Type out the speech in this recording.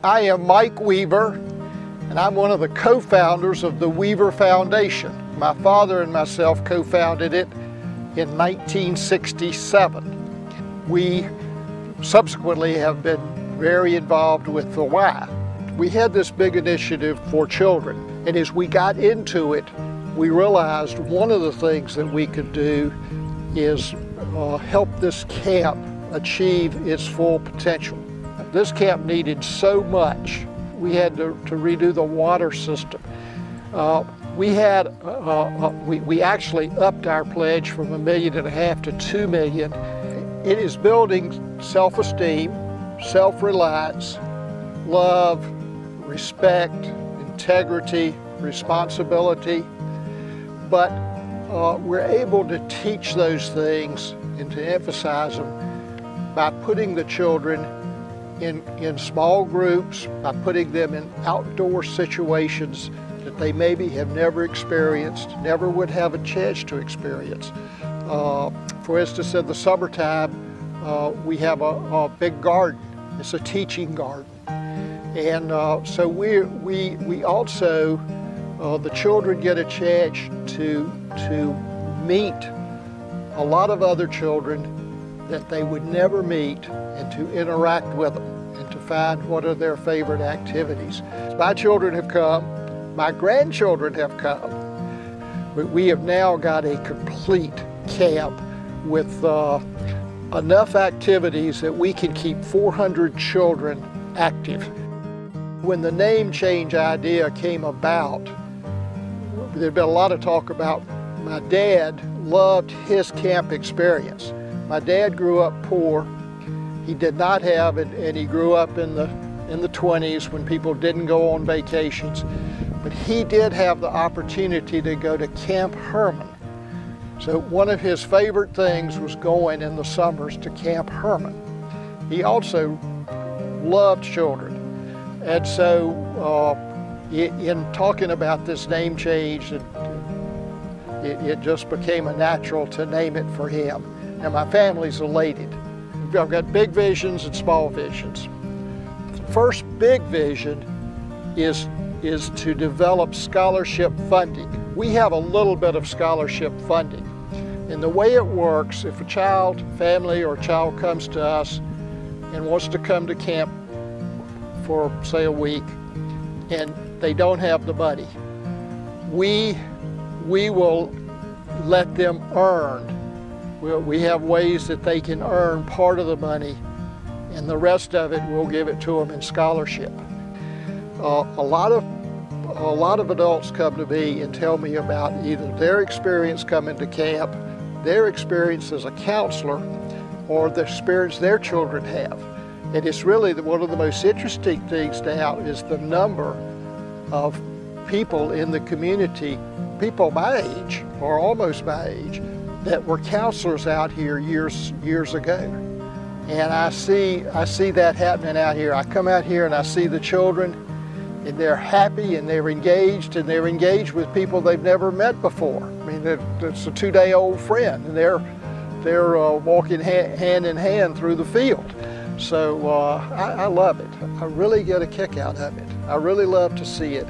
I am Mike Weaver, and I'm one of the co-founders of the Weaver Foundation. My father and myself co-founded it in 1967. We subsequently have been very involved with the Y. We had this big initiative for children, and as we got into it, we realized one of the things that we could do is help this camp achieve its full potential. This camp needed so much. We had to redo the water system. We actually upped our pledge from $1.5 million to $2 million. It is building self-esteem, self-reliance, love, respect, integrity, responsibility. But we're able to teach those things and to emphasize them by putting the children in small groups, by putting them in outdoor situations that they maybe have never experienced, never would have a chance to experience. For instance, in the summertime, we have a big garden. It's a teaching garden. And so we also, the children get a chance to meet a lot of other children that they would never meet, and to interact with them and to find what are their favorite activities. My children have come, my grandchildren have come, but we have now got a complete camp with enough activities that we can keep 400 children active. When the name change idea came about, there'd been a lot of talk about my dad loved his camp experience. My dad grew up poor. He did not have it, and he grew up in the 20s when people didn't go on vacations. But he did have the opportunity to go to Camp Herman. So one of his favorite things was going in the summers to Camp Herman. He also loved children. And so in talking about this name change, it just became a natural to name it for him. And my family's elated. I've got big visions and small visions. The first big vision is to develop scholarship funding. We have a little bit of scholarship funding. And the way it works, if a family or child comes to us and wants to come to camp for, say, a week, and they don't have the money, we will let them earn. We have ways that they can earn part of the money, and the rest of it we'll give it to them in scholarship. A lot of adults come to me and tell me about either their experience coming to camp, their experience as a counselor, or the experience their children have. And it's really one of the most interesting things now is the number of people in the community, people my age or almost my age, that were counselors out here years ago. And I see that happening out here. I come out here and I see the children, and they're happy and they're engaged with people they've never met before. I mean, it's a 2-day-old friend, and they're walking hand in hand through the field. So I love it. I really get a kick out of it. I really love to see it.